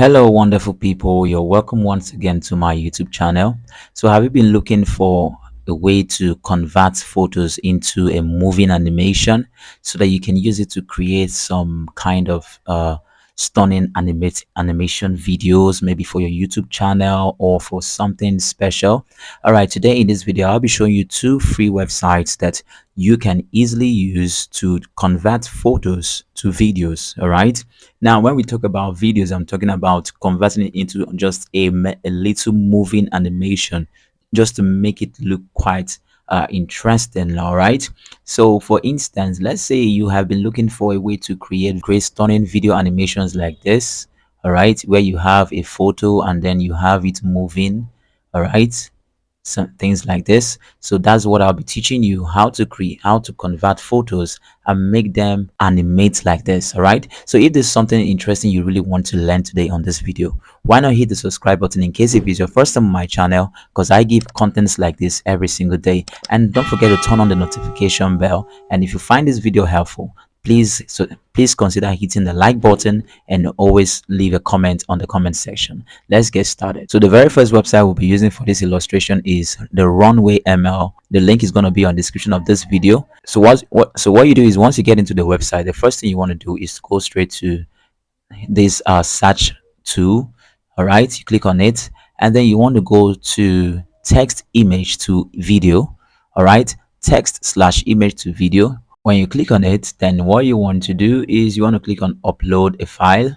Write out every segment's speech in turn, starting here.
Hello, wonderful people. You're welcome once again to my YouTube channel. So, have you been looking for a way to convert photos into a moving animation so that you can use it to create some kind of stunning animation videos, maybe for your YouTube channel or for something special? All right, today in this video, I'll be showing you two free websites that you can easily use to convert photos to videos. All right. Now, when we talk about videos, I'm talking about converting it into just a little moving animation just to make it look quite interesting. All right. So, for instance, let's say you have been looking for a way to create great, stunning video animations like this. All right. Where you have a photo and then you have it moving. All right, some things like this. So that's what I'll be teaching you, how to create, how to convert photos and make them animate like this. All right, so if there's something interesting you really want to learn today on this video, why not hit the subscribe button in case if it's your first time on my channel, because I give contents like this every single day. And don't forget to turn on the notification bell. And if you find this video helpful, please consider hitting the like button and always leave a comment on the comment section. Let's get started. So the very first website we'll be using for this illustration is the RunwayML. The link is going to be on the description of this video. So what you do is, once you get into the website, the first thing you want to do is to go straight to this search tool. All right, you click on it and then you want to go to text image to video. All right, text/image to video. When you click on it, then what you want to do is you want to click on upload a file.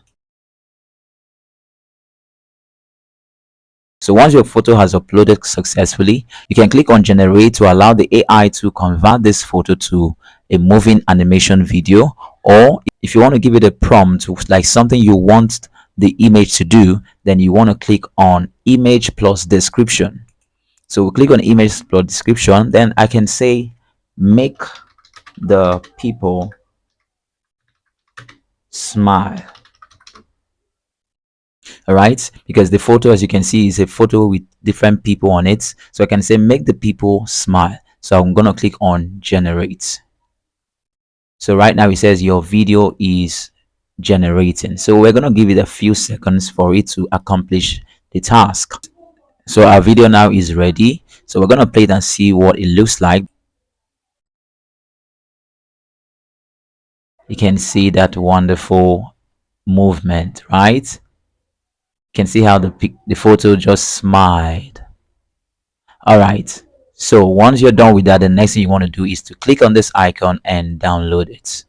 So once your photo has uploaded successfully, you can click on generate to allow the AI to convert this photo to a moving animation video. Or if you want to give it a prompt, like something you want the image to do, then you want to click on image plus description. So we click on image plus description, then I can say make the people smile. All right, because the photo, as you can see, is a photo with different people on it. So I can say make the people smile. So I'm going to click on generate. So right now it says your video is generating. So we're going to give it a few seconds for it to accomplish the task. So our video now is ready. So we're going to play it and see what it looks like. You can see that wonderful movement, right? You can see how the photo just smiled. All right, so once you're done with that, the next thing you want to do is to click on this icon and download it,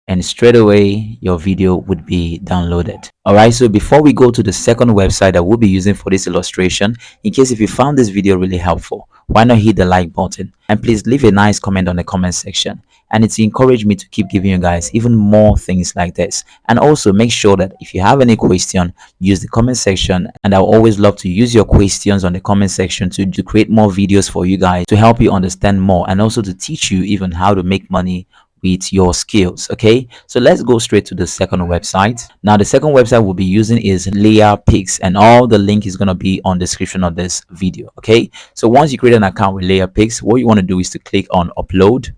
and straight away your video would be downloaded. All right, so before we go to the second website that we'll be using for this illustration, in case if you found this video really helpful, why not hit the like button and please leave a nice comment on the comment section, and it's encouraged me to keep giving you guys even more things like this. And also make sure that if you have any question, use the comment section, and I'll always love to use your questions on the comment section to create more videos for you guys, to help you understand more and also to teach you even how to make money with your skills. Okay, so let's go straight to the second website. Now the second website we'll be using is Leiapix, and all the link is going to be on the description of this video. Okay, so once you create an account with Leiapix, what you want to do is to click on upload.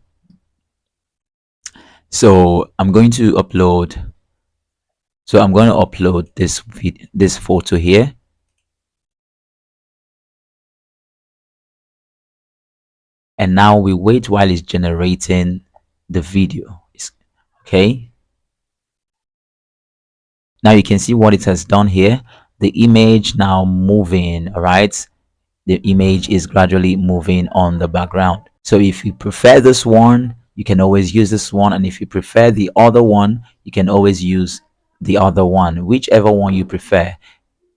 So I'm going to upload this photo here. And now we wait while it's generating the video. Okay, now you can see what it has done here. The image now moving. All right, the image is gradually moving on the background. So if you prefer this one, you can always use this one, and if you prefer the other one, you can always use the other one. Whichever one you prefer,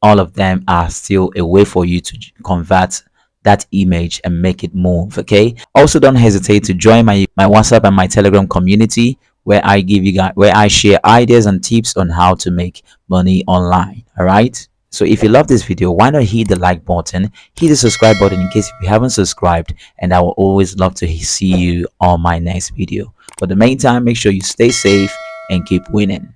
all of them are still a way for you to convert that image and make it move. Okay, also don't hesitate to join my WhatsApp and my Telegram community, where I share ideas and tips on how to make money online. All right, so if you love this video, why not hit the like button, hit the subscribe button in case if you haven't subscribed, and I will always love to see you on my next video. But in the meantime, make sure you stay safe and keep winning.